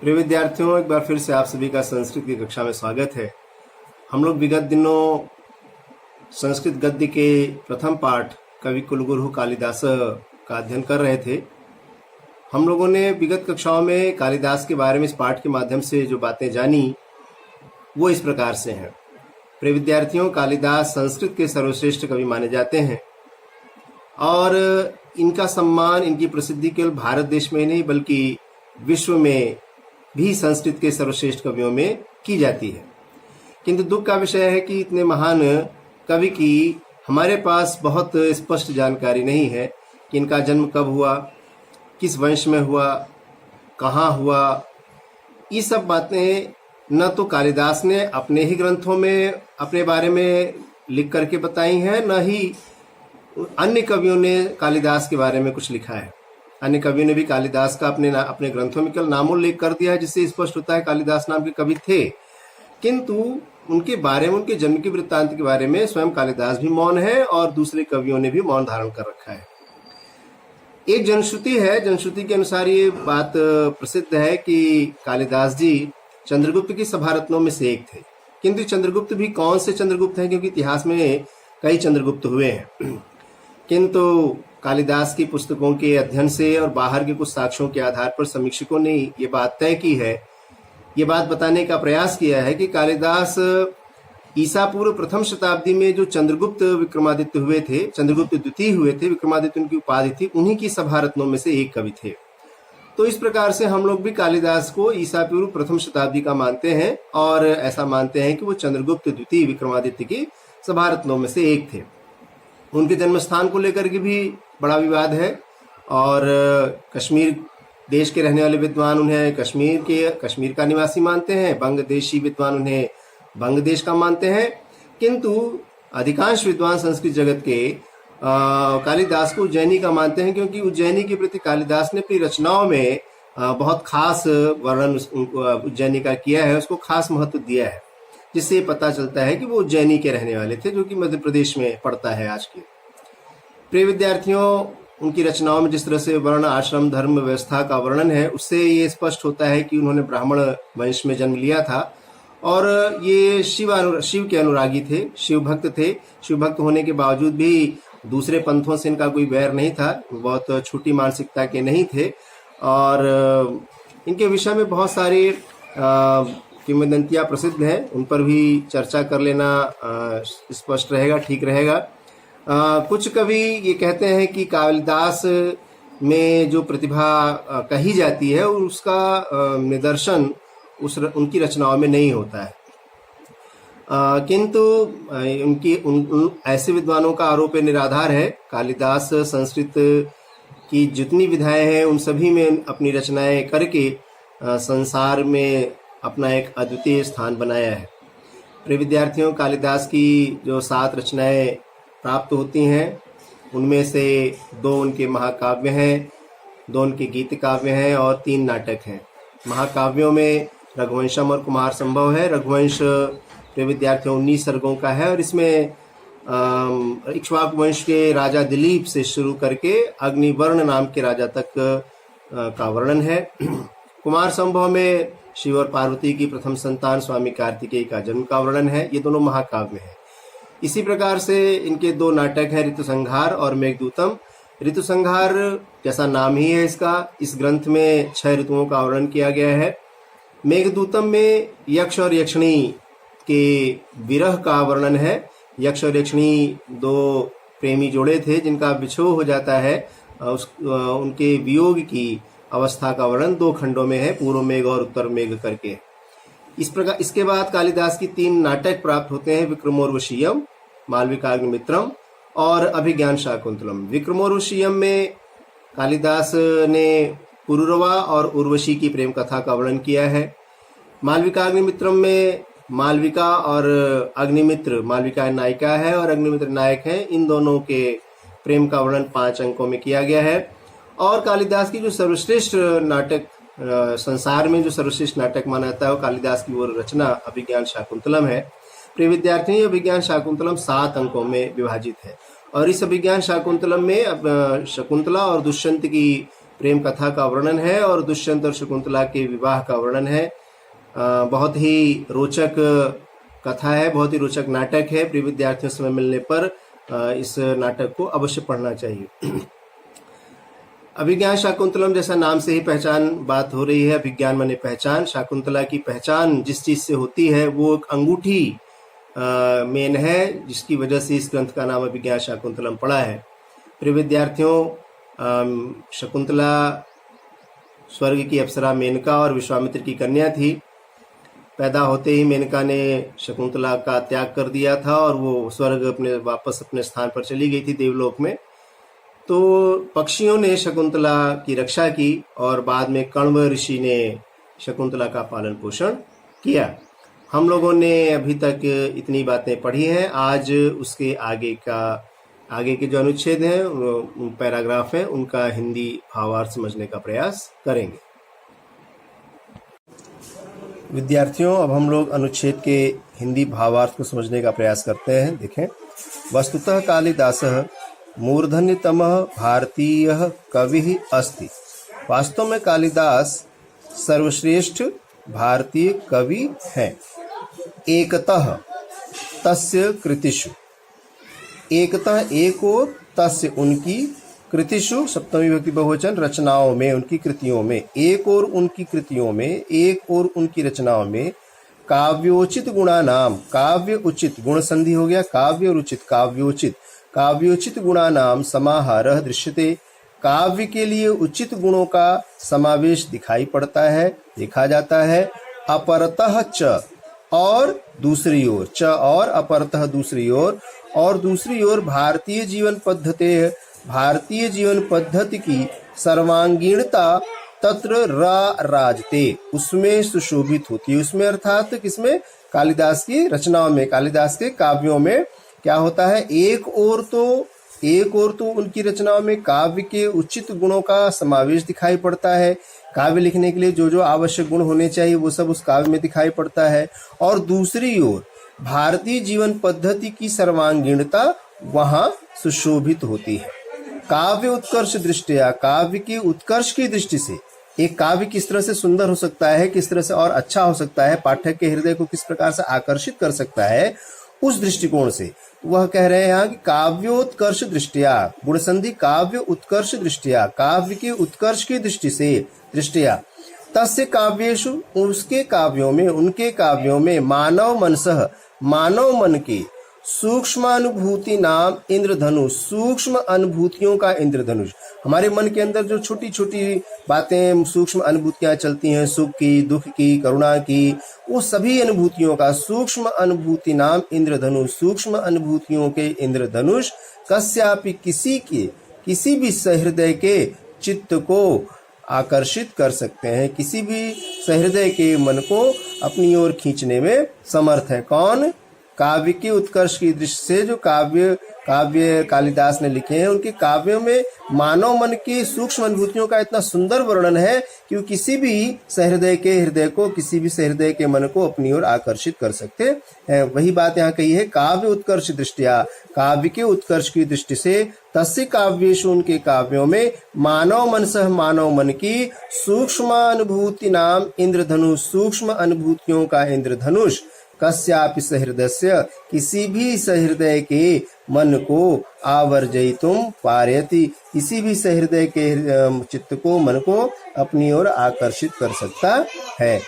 प्रिय विद्यार्थियों, एक बार फिर से आप सभी का संस्कृत की कक्षा में स्वागत है। हम लोग विगत दिनों संस्कृत गद्य के प्रथम पाठ कवि कुलगुरु कालिदास का अध्ययन कर रहे थे। हम लोगों ने विगत कक्षाओं में कालिदास के बारे में इस पाठ के माध्यम से जो बातें जानी वो इस प्रकार से हैं। प्रिय विद्यार्थियों, कालिदास संस्कृत के सर्वश्रेष्ठ कवि माने जाते हैं और इनका सम्मान, इनकी प्रसिद्धि केवल भारत देश में नहीं बल्कि विश्व में भी संस्कृत के सर्वश्रेष्ठ कवियों में की जाती है। किंतु दुख का विषय है कि इतने महान कवि की हमारे पास बहुत स्पष्ट जानकारी नहीं है कि इनका जन्म कब हुआ, किस वंश में हुआ, कहाँ हुआ। ये सब बातें न तो कालिदास ने अपने ही ग्रंथों में अपने बारे में लिख करके बताई हैं, न ही अन्य कवियों ने कालिदास के बारे में कुछ लिखा है। अन्य कवियों ने भी कालिदास का अपने ग्रंथों में केवल नामोल्लेख कर दिया है, जिससे स्पष्ट होता है कालिदास नाम के कवि थे, किंतु उनके बारे में, उनके जन्म के वृत्तांत के बारे में स्वयं कालिदास भी मौन है और दूसरे कवियों ने भी मौन धारण कर रखा है। एक जनश्रुति है, जनश्रुति के अनुसार ये बात प्रसिद्ध है कि कालिदास जी चंद्रगुप्त की सभारत्नों में से एक थे। किंतु चंद्रगुप्त भी कौन से चंद्रगुप्त हैं, क्योंकि इतिहास में कई चंद्रगुप्त हुए हैं। किंतु कालिदास की पुस्तकों के अध्ययन से और बाहर के कुछ साक्ष्यों के आधार पर समीक्षकों ने ये बात तय की है, ये बात बताने का प्रयास किया है कि कालिदास ईसा पूर्व प्रथम शताब्दी में जो चंद्रगुप्त विक्रमादित्य हुए थे, चंद्रगुप्त द्वितीय हुए थे, विक्रमादित्य उनकी उपाधि थी, उन्हीं की सभारत्नों में से एक कवि थे। तो इस प्रकार से हम लोग भी कालिदास को ईसा पूर्व प्रथम शताब्दी का मानते हैं और ऐसा मानते हैं कि वो चंद्रगुप्त द्वितीय विक्रमादित्य की सभारत्नों में से एक थे। उनके जन्म स्थान को लेकर के भी बड़ा विवाद है और कश्मीर देश के रहने वाले विद्वान उन्हें कश्मीर का निवासी मानते हैं, बंगदेशी विद्वान उन्हें बंगदेश का मानते हैं। किंतु अधिकांश विद्वान संस्कृत जगत के कालिदास को उज्जैनी का मानते हैं, क्योंकि उज्जैनी के प्रति कालिदास ने अपनी रचनाओं में बहुत खास वर्णन उज्जैनी का किया है, उसको खास महत्व दिया है, जिससे पता चलता है कि वो उज्जैनी के रहने वाले थे, जो कि मध्य प्रदेश में पड़ता है आज के। प्रिय विद्यार्थियों, उनकी रचनाओं में जिस तरह से वर्ण, आश्रम, धर्म व्यवस्था का वर्णन है, उससे ये स्पष्ट होता है कि उन्होंने ब्राह्मण वंश में जन्म लिया था और ये शिव के अनुरागी थे, शिव भक्त थे। शिव भक्त होने के बावजूद भी दूसरे पंथों से इनका कोई वैर नहीं था, बहुत छोटी मानसिकता के नहीं थे और इनके विषय में बहुत सारी किंवदंतियां प्रसिद्ध हैं, उन पर भी चर्चा कर लेना स्पष्ट रहेगा, ठीक रहेगा। कुछ कवि ये कहते हैं कि कालिदास में जो प्रतिभा कही जाती है उसका निदर्शन उनकी रचनाओं में नहीं होता है। किंतु ऐसे विद्वानों का आरोप निराधार है। कालिदास संस्कृत की जितनी विधाएं हैं उन सभी में अपनी रचनाएं करके संसार में अपना एक अद्वितीय स्थान बनाया है। प्रिय विद्यार्थियों, कालिदास की जो 7 रचनाएं प्राप्त होती हैं उनमें से 2 उनके महाकाव्य हैं, 2 उनके गीत काव्य हैं और 3 नाटक हैं। महाकाव्यों में रघुवंशम और कुमार संभव है। रघुवंश प्रिय विद्यार्थियों 19 सर्गों का है और इसमें इक्ष्वाकु वंश के राजा दिलीप से शुरू करके अग्निवर्ण नाम के राजा तक का वर्णन है। कुमार संभव में शिव और पार्वती की प्रथम संतान स्वामी कार्तिकेय का जन्म का वर्णन है। ये दोनों महाकाव्य हैं। इसी प्रकार से इनके 2 नाटक हैं, ऋतुसंहार और मेघदूतम। ऋतुसंहार जैसा नाम ही है इसका, इस ग्रंथ में 6 ऋतुओं का वर्णन किया गया है। मेघदूतम में यक्ष और यक्षिणी के विरह का वर्णन है। यक्ष और यक्षिणी 2 प्रेमी जोड़े थे जिनका विछोह हो जाता है, उनके वियोग की अवस्था का वर्णन 2 खंडों में है, पूर्व मेघ और उत्तर मेघ करके। इस प्रकार इसके बाद कालिदास की 3 नाटक प्राप्त होते हैं, विक्रमोर्वशीयम, मालविकाग्निमित्रम और अभिज्ञान शाकुंतलम। विक्रमोर्वशीयम में कालिदास ने पुरुरवा और उर्वशी की प्रेम कथा का वर्णन किया है। मालविकाग्निमित्रम में मालविका और अग्निमित्र, मालविका नायिका है और अग्निमित्र नायक है, इन दोनों के प्रेम का वर्णन 5 अंकों में किया गया है। और कालिदास की जो सर्वश्रेष्ठ नाटक, संसार में जो सर्वश्रेष्ठ नाटक माना जाता है वो कालिदास की वो रचना अभिज्ञान शाकुंतलम है। प्रिय विद्यार्थियों, अभिज्ञान शाकुंतलम 7 अंकों में विभाजित है और इस अभिज्ञान शाकुंतलम में शकुंतला और दुष्यंत की प्रेम कथा का वर्णन है और दुष्यंत और शकुंतला के विवाह का वर्णन है। बहुत ही रोचक कथा है, बहुत ही रोचक नाटक है। प्रिय विद्यार्थियों, समय मिलने पर इस नाटक को अवश्य पढ़ना चाहिए। अभिज्ञान शाकुंतलम, जैसा नाम से ही पहचान बात हो रही है, अभिज्ञान माने पहचान। शाकुंतला की पहचान जिस चीज से होती है वो एक अंगूठी मेन है, जिसकी वजह से इस ग्रंथ का नाम अभिज्ञान शाकुंतलम पड़ा है। प्रिय विद्यार्थियों, शकुंतला स्वर्ग की अप्सरा मेनका और विश्वामित्र की कन्या थी। पैदा होते ही मेनका ने शकुंतला का त्याग कर दिया था और वो स्वर्ग वापस अपने स्थान पर चली गई थी, देवलोक में। तो पक्षियों ने शकुंतला की रक्षा की और बाद में कण्व ऋषि ने शकुंतला का पालन पोषण किया। हम लोगों ने अभी तक इतनी बातें पढ़ी हैं। आज उसके आगे के जो अनुच्छेद हैं, पैराग्राफ हैं, उनका हिंदी भावार्थ समझने का प्रयास करेंगे। विद्यार्थियों, अब हम लोग अनुच्छेद के हिंदी भावार्थ को समझने का प्रयास करते हैं। देखें, वस्तुतः कालिदासः मूर्धन्यतमः भारतीयः कविः अस्ति। वास्तव में कालिदास सर्वश्रेष्ठ भारतीय कवि हैं। एकतः तस्य कृतिषु, एकतः एक और, तस्य उनकी, कृतिषु सप्तमी विभक्ति बहुवचन, रचनाओं में, उनकी कृतियों में, एक और उनकी कृतियों में, एक और उनकी रचनाओं में, काव्योचित गुणा नाम, काव्य उचित, गुण संधि हो गया, काव्य और उचित, काव्योचित, काव्योचित गुणा नाम समाहारः दृश्यते। काव्य के लिए उचित गुणों का समावेश दिखाई पड़ता है, देखा जाता है। अपरतः च, और दूसरी ओर, च और अपरतः दूसरी ओर, और दूसरी ओर भारतीय जीवन पद्धति, भारतीय जीवन पद्धति की सर्वांगीणता तत्र राजते, उसमें सुशोभित होती है। उसमें अर्थात किसमें? कालिदास की रचनाओं में, कालिदास के काव्यों में क्या होता है? एक और तो उनकी रचनाओं में काव्य के उचित गुणों का समावेश दिखाई पड़ता है। काव्य लिखने के लिए जो जो आवश्यक गुण होने चाहिए वो सब उस काव्य में दिखाई पड़ता है। और दूसरी ओर भारतीय जीवन पद्धति की सर्वांगीणता वहां सुशोभित होती है। काव्य उत्कर्ष दृष्टिया, काव्य के उत्कर्ष की दृष्टि से एक काव्य किस तरह से सुंदर हो सकता है, किस तरह से और अच्छा हो सकता है, पाठक के हृदय को किस प्रकार से आकर्षित कर सकता है, उस दृष्टिकोण से वह कह रहे हैं यहाँ कि काव्योत्कर्ष दृष्टिया, गुण संधि काव्य उत्कर्ष दृष्टिया, काव्य के उत्कर्ष की दृष्टि से, दृष्टिया, तस्य काव्येषु, उसके काव्यों में, उनके काव्यों में, मानव मनसः, मानव मन के, सूक्ष्मानुभूति नाम इंद्रधनुष, सूक्ष्म अनुभूतियों का इंद्रधनुष। हमारे मन के अंदर जो छोटी छोटी बातें, सूक्ष्म अनुभूतियां चलती हैं, सुख की, दुख की, करुणा की, वो सभी अनुभूतियों का सूक्ष्म अनुभूति नाम इंद्रधनुष, सूक्ष्म अनुभूतियों के इंद्रधनुष, कस्यापि किसी भी सहृदय के चित्त को आकर्षित कर सकते हैं, किसी भी सहृदय के मन को अपनी ओर खींचने में समर्थ है। कौन? काव्य के उत्कर्ष की दृष्टि से जो काव्य कालिदास ने लिखे हैं, उनके काव्यों में मानव मन की सूक्ष्म अनुभूतियों का इतना सुंदर वर्णन है कि वो किसी भी सहृदय के हृदय को, किसी भी सहृदय के मन को अपनी ओर आकर्षित कर सकते हैं। वही बात यहाँ कही है, काव्य उत्कर्ष दृष्टिया, काव्य के उत्कर्ष की दृष्टि से, तस्य काव्येषु, उनके काव्यों में, मानव मनसः, मानव मन की, सूक्ष्म अनुभूति नाम इंद्रधनुष, सूक्ष्म अनुभूतियों का इंद्रधनुष, कस्यापि सहृदयस्य, किसी भी सहृदय के मन को, आवर्जयितुम पारयति, किसी भी सहृदय के चित्त को, मन को अपनी ओर आकर्षित कर सकता है।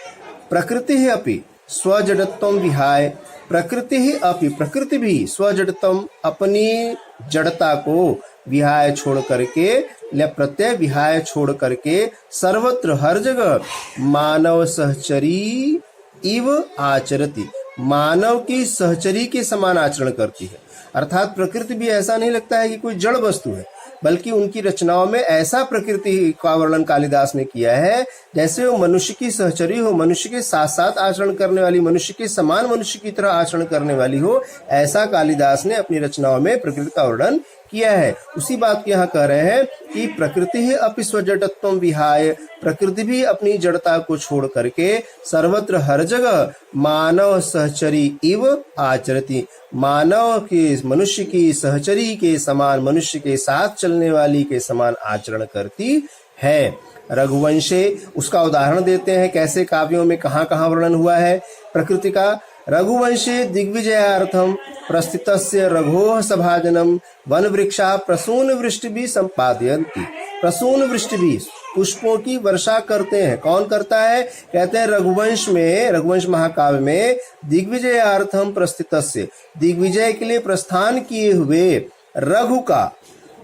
प्रकृति ही अपि स्वजड़त्वम विहाय, प्रकृति ही अपि, प्रकृति भी, स्वजड़त्वम, अपनी जड़ता को, विहाय छोड़ करके, प्रत्यय विहाय छोड़ करके, सर्वत्र हर जगह, मानव सहचरी इव आचरति, मानव की सहचरी के समान आचरण करती है। अर्थात प्रकृति भी ऐसा नहीं लगता है कि कोई जड़ वस्तु है, बल्कि उनकी रचनाओं में ऐसा प्रकृति का वर्णन कालिदास ने किया है जैसे वो मनुष्य की सहचरी हो, मनुष्य के साथ साथ आचरण करने वाली, मनुष्य के समान, मनुष्य की तरह आचरण करने वाली हो। ऐसा कालिदास ने अपनी रचनाओं में प्रकृति का वर्णन किया है। उसी बात को यहाँ कह रहे हैं कि प्रकृति ही अपि स्वजड़त्वम विहाय, प्रकृति भी अपनी जड़ता को छोड़ करके सर्वत्र हर जगह मानव सहचरी इव आचरति, मानव के, मनुष्य की सहचरी के समान, मनुष्य के साथ चलने वाली के समान आचरण करती है। रघुवंशे उसका उदाहरण देते हैं, कैसे काव्यों में कहाँ कहाँ वर्णन हुआ है प्रकृति का। रघुवंशे दिग्विजयार्थम प्रस्थितस्य रघोः सभाजनम वन वृक्षा प्रसून वृष्टिभिः संपादयन्ति। प्रसून वृष्टिभिः पुष्पों की वर्षा करते हैं। कौन करता है? कहते हैं रघुवंश में, रघुवंश महाकाव्य में दिग्विजयार्थम प्रस्थितस्य, दिग्विजय के लिए प्रस्थान किए हुए रघु का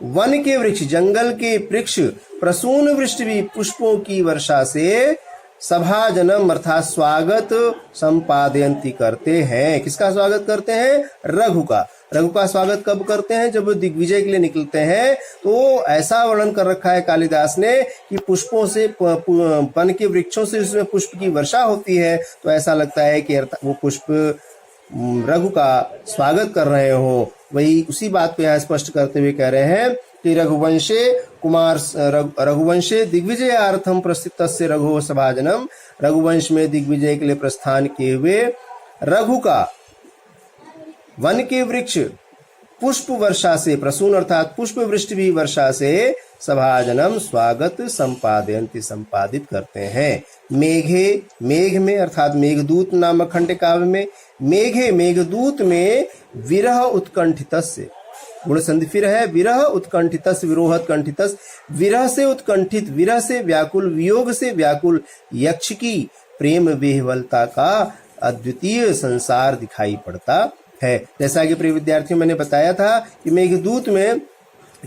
वन के वृक्ष, जंगल के वृक्ष प्रसून वृष्टि पुष्पों की वर्षा से सभाजनम अर्थात स्वागत संपादयन्ति करते हैं। किसका स्वागत करते हैं? रघु का। रघु का स्वागत कब करते हैं? जब वो दिग्विजय के लिए निकलते हैं। तो ऐसा वर्णन कर रखा है कालिदास ने कि पुष्पों से, वन के वृक्षों से उसमें पुष्प की वर्षा होती है, तो ऐसा लगता है कि वो पुष्प रघु का स्वागत कर रहे हो। वही उसी बात को यहाँ स्पष्ट करते हुए कह रहे हैं कि रघुवंशे दिग्विजयार्थम प्रस्थितस्य रघोः सभाजनम, रघुवंश में दिग्विजय के लिए प्रस्थान किए हुए रघु का वन के वृक्ष पुष्प वर्षा से, प्रसून अर्थात पुष्प वृष्टि भी वर्षा से सभाजनम स्वागत संपादयन्ति संपादित करते हैं। मेघे, मेघ में अर्थात मेघदूत नामक खंड काव्य में, मेघे मेघदूत में विरह उत्कंठितस्य, गुण संधि फिर है, विरह उत्कंठितस्य, विरोहत कंठितस्य, विरह से उत्कंठित, विरह से व्याकुल, वियोग से व्याकुल यक्ष की प्रेम विह्वलता का अद्वितीय संसार दिखाई पड़ता है। जैसा कि प्रिय विद्यार्थियों मैंने बताया था कि मेघदूत में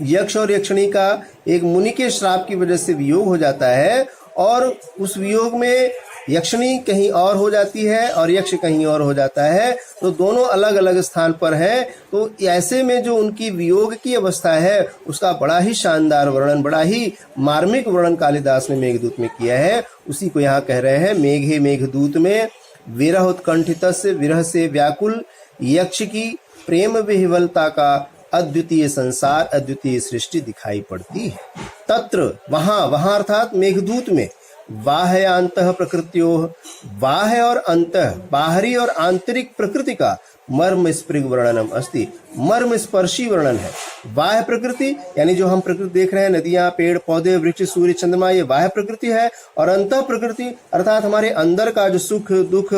यक्ष और यक्षिणी का एक मुनि के श्राप की वजह से वियोग हो जाता है, और उस वियोग में यक्षिणी कहीं और हो जाती है और यक्ष कहीं और हो जाता है, तो दोनों अलग अलग स्थान पर है। तो ऐसे में जो उनकी वियोग की अवस्था है उसका बड़ा ही शानदार वर्णन, बड़ा ही मार्मिक वर्णन कालिदास ने मेघदूत में किया है। उसी को यहाँ कह रहे हैं, मेघे मेघदूत में विरह उत्कंठितस्य, विरह से व्याकुल यक्ष की प्रेम विह्वलता का अद्वितीय संसार, अद्वितीय सृष्टि दिखाई पड़ती है। तत्र वहां अर्थात मेघदूत में बाह्य अंतः प्रकृत्योः, बाह्य और अंतः, बाहरी और आंतरिक प्रकृति का मर्म स्पृग वर्णनम अस्ति, मर्म स्पर्शी वर्णन है। बाह्य प्रकृति यानी जो हम प्रकृति देख रहे हैं, नदियां, पेड़ पौधे, वृक्ष, सूर्य, चंद्रमा, ये बाह्य प्रकृति है। और अंतः प्रकृति अर्थात हमारे अंदर का जो सुख दुख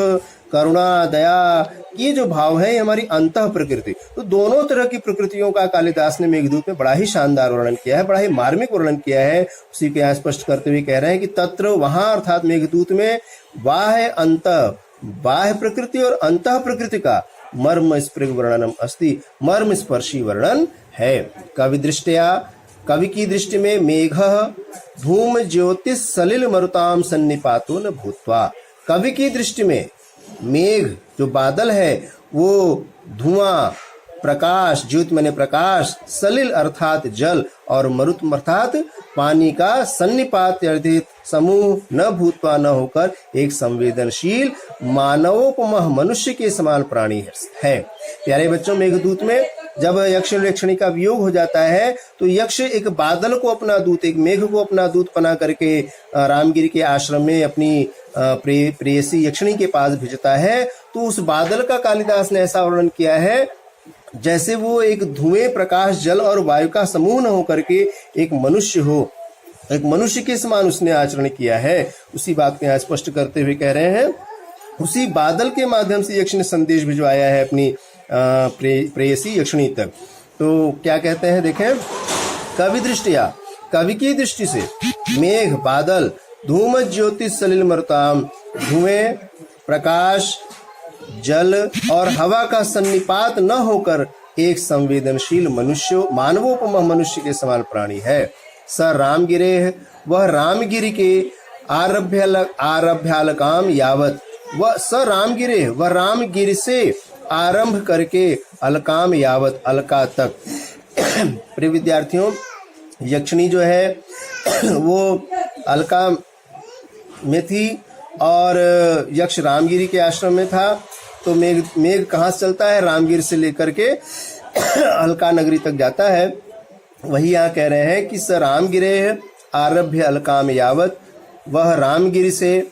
करुणा दया ये जो भाव है, ये हमारी अंतः प्रकृति। तो दोनों तरह की प्रकृतियों का कालिदास ने मेघदूत में बड़ा ही शानदार वर्णन किया है, बड़ा ही मार्मिक वर्णन किया है। उसी को यहाँ स्पष्ट करते हुए कह रहे हैं कि तत्र वहां अर्थात मेघदूत में बाह्य अंतः, बाह्य प्रकृति और अंतः प्रकृति का मर्म स्पृग वर्णनम अस्ति, मर्म स्पर्शी वर्णन है। कवि दृष्टया, कवि की दृष्टि में मेघ धूम ज्योतिष सलिल मरुताम सन्निपातो न भूत्वा, कवि की दृष्टि में मेघ जो बादल है वो धुआं, प्रकाश, ज्योति माने प्रकाश, सलिल अर्थात जल, और मरुत अर्थात पानी का सन्निपात अर्थित समूह न भूत्वा न होकर एक संवेदनशील मानवोपमः मनुष्य के समान प्राणी है। प्यारे बच्चों, मेघदूत में जब यक्ष और यक्षिणी का वियोग हो जाता है तो यक्ष एक बादल को अपना दूत, एक मेघ को अपना दूत बना करके रामगिरी के आश्रम में अपनी प्रेयसी यक्षिणी के पास भेजता है। तो उस बादल का कालिदास ने ऐसा वर्णन किया है जैसे वो एक धुएं, प्रकाश, जल और वायु का समूह न होकर के एक मनुष्य हो, एक मनुष्य के समान उसने आचरण किया है। उसी बात को यहाँ स्पष्ट करते हुए कह रहे हैं, उसी बादल के माध्यम से यक्ष ने संदेश भिजवाया है अपनी प्रेयसी यक्षिणी तक। तो क्या कहते हैं देखें, कवि दृष्टिया, कवि की दृष्टि से मेघ बादल, धूम ज्योतिष सलिल मरुताम, धुएं, प्रकाश, जल और हवा का सन्निपात न होकर एक संवेदनशील मनुष्य, मानवोपम मनुष्य के समान प्राणी है। स रामगिरे, वह रामगिरी के आरभ्यालकाम यावत, वह स रामगिरे, वह रामगिरी से आरंभ करके अलकाम यावत, अलका तक। प्रिय विद्यार्थियों, यक्षिणी जो है वो अलका में थी और यक्ष रामगिरी के आश्रम में था। तो मेघ कहाँ से चलता है? रामगिरी से लेकर के अलका नगरी तक जाता है। वही यहाँ कह रहे हैं कि स रामगिरे आरभ्य अलकाम यावत, वह रामगिरी से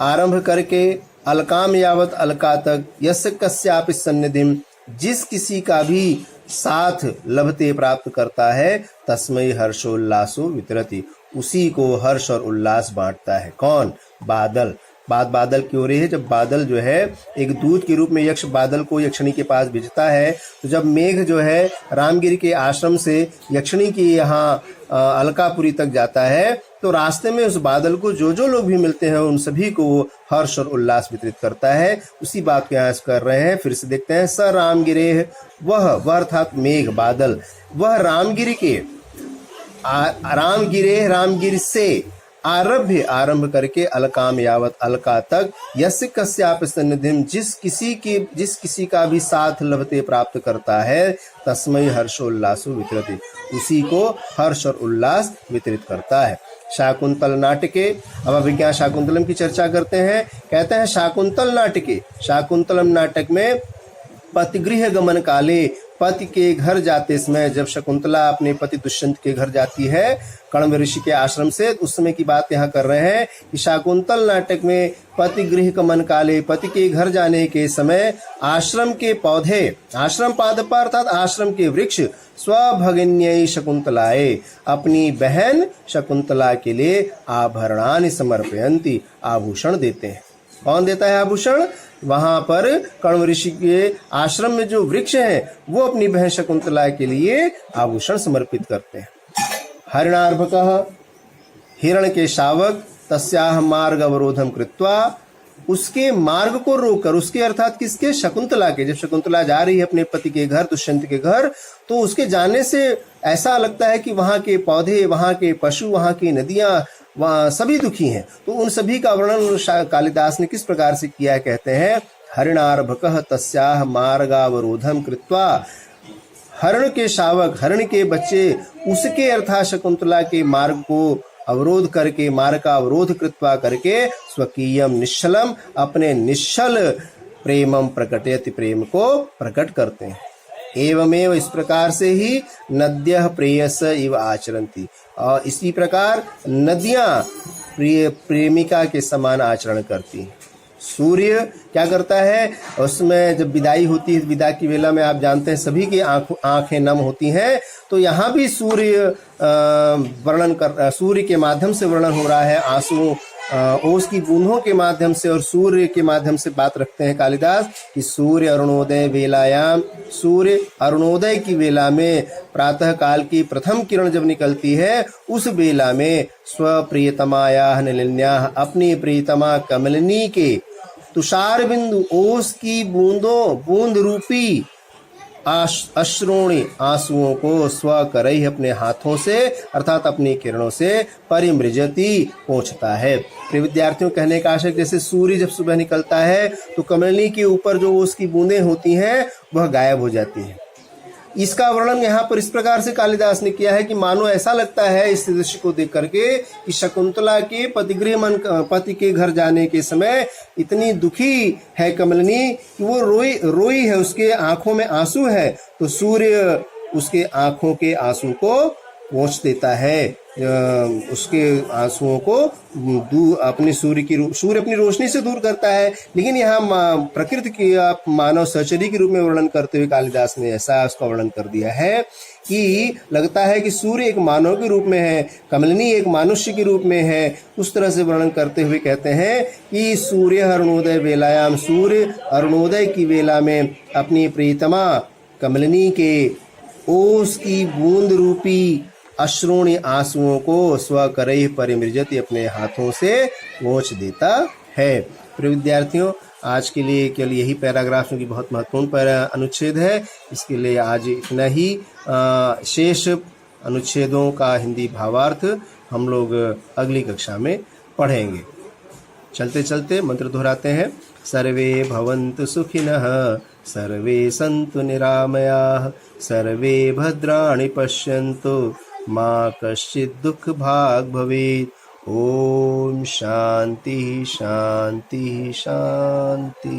आरंभ करके अलकाम यावत, अलका तक, यस्य कस्यापि सन्निधिम, जिस किसी का भी साथ लभते प्राप्त करता है, तस्मै हर्षोल्लासो वितरति, उसी को हर्ष और उल्लास बांटता है। कौन? बादल। बात बादल की हो रही है। जब बादल जो है एक दूत के रूप में यक्ष बादल को यक्षिणी के पास भेजता है, तो जब मेघ जो है रामगिरी के आश्रम से यक्षिणी की यहाँ अलकापुरी तक जाता है, तो रास्ते में उस बादल को जो जो लोग भी मिलते हैं उन सभी को वो हर्ष और उल्लास वितरित करता है। उसी बात को यहाँ कर रहे हैं। फिर से देखते हैं। स रामगिरे, वह अर्थात मेघ बादल, वह रामगिरी के रामगिरे रामगिर से आरभ्य आरंभ करके अलकाम यावत अलका तक यस्य कस्यापि सन्निधिम जिस किसी का भी साथ लभते प्राप्त करता है तस्मै हर्षोल्लासो वितरति, उसी को हर्ष और उल्लास वितरित करता है। शाकुंतल नाटके, अब अभिज्ञा शाकुंतलम की चर्चा करते हैं। कहते हैं शाकुंतल नाटके, शाकुंतलम नाटक में पतिगृह गमन काले, पति के घर जाते समय, जब शकुंतला अपने पति दुष्यंत के घर जाती है कण्व ऋषि के आश्रम से, उस समय की बात यहाँ कर रहे हैं कि शाकुंतल नाटक में पति गृह गमन काले, पति के घर जाने के समय आश्रम के पौधे, आश्रम पादप अर्थात आश्रम के वृक्ष स्वभगिन्यै शकुंतलाए, अपनी बहन शकुंतला के लिए आभरणानि समर्पयन्ति, आभूषण देते हैं। कौन देता है आभूषण? वहां पर कण्व ऋषि के आश्रम में जो वृक्ष हैं वो अपनी बहन शकुंतला के लिए आभूषण समर्पित करते हैं। हरिणार्भकः, हिरण के शावक, तस्याह मार्ग अवरोधम कृत्वा, उसके मार्ग को रोककर, उसके अर्थात किसके? शकुंतला के। जब शकुंतला जा रही है अपने पति के घर दुष्यंत के घर, तो उसके जाने से ऐसा लगता है कि वहां के पौधे, वहां के पशु, वहां की नदियां, वह सभी दुखी हैं। तो उन सभी का वर्णन कालिदास ने किस प्रकार से किया है? कहते हैं हरिणार्भकः तस्याह मार्गावरोधम कृत्वा, हरण के शावक, हरण के बच्चे, उसके अर्थात शकुंतला के मार्ग को अवरोध करके, मार्ग का अवरोध कृत्वा करके, स्वकीयम निश्चलम, अपने निश्चल प्रेमम प्रकटयति, प्रेम को प्रकट करते हैं। एवमेव, इस प्रकार से ही नद्यः प्रेयस इव आचरन्ति, और इसी प्रकार नदियां प्रेमिका के समान आचरण करती हैं। सूर्य क्या करता है? उसमें जब विदाई होती है, विदा की वेला में आप जानते हैं सभी की आंखें नम होती हैं, तो यहाँ भी सूर्य सूर्य के माध्यम से वर्णन हो रहा है, आंसुओं ओस की बूंदों के माध्यम से और सूर्य के माध्यम से बात रखते हैं कालिदास कि सूर्य अरुणोदय वेलायाम, सूर्य अरुणोदय की वेला में, प्रातः काल की प्रथम किरण जब निकलती है उस वेला में, स्वप्रियतमायाः नलिन्याः, अपनी प्रियतमा कमलिनी के तुषार बिंदु ओस की बूंद रूपी अश्रोणी आंसुओं को स्वकरैः, अपने हाथों से अर्थात अपनी किरणों से परिमृजति पहुंचता है। प्रिय विद्यार्थियों, कहने का आशय, जैसे सूर्य जब सुबह निकलता है तो कमलिनी के ऊपर जो उसकी बूंदें होती हैं वह गायब हो जाती हैं। इसका वर्णन यहाँ पर इस प्रकार से कालिदास ने किया है कि मानो ऐसा लगता है इस दृश्य को देख करके कि शकुंतला के पति के घर जाने के समय इतनी दुखी है कमलिनी कि वो रोई है, उसके आंखों में आंसू है, तो सूर्य उसके आंखों के आंसू को पोंछ देता है, उसके आंसुओं को सूर्य अपनी रोशनी से दूर करता है। लेकिन यहाँ प्रकृति की मानव सहचरी के रूप में वर्णन करते हुए कालिदास ने ऐसा उसका वर्णन कर दिया है कि लगता है कि सूर्य एक मानव के रूप में है, कमलिनी एक मनुष्य के रूप में है। उस तरह से वर्णन करते हुए कहते हैं कि सूर्य अरुणोदय वेलायाम, सूर्य अरुणोदय की वेला में अपनी प्रीतमा कमलिनी के ओस की बूंद रूपी अश्रुणी आंसुओं को स्वकरैः परिमृजति, अपने हाथों से पोंछ देता है। प्रिय विद्यार्थियों, आज के लिए केवल यही पैराग्राफ, क्योंकि बहुत महत्वपूर्ण अनुच्छेद है, इसके लिए आज इतना ही। शेष अनुच्छेदों का हिंदी भावार्थ हम लोग अगली कक्षा में पढ़ेंगे। चलते चलते मंत्र दोहराते हैं। सर्वे भवन्तु सुखिनः, सर्वे सन्तु निरामयाः, सर्वे भद्राणि पश्यन्तु, मा कश्चित् दुःख भाग् भवेत्। ओम शांति शांति शांति।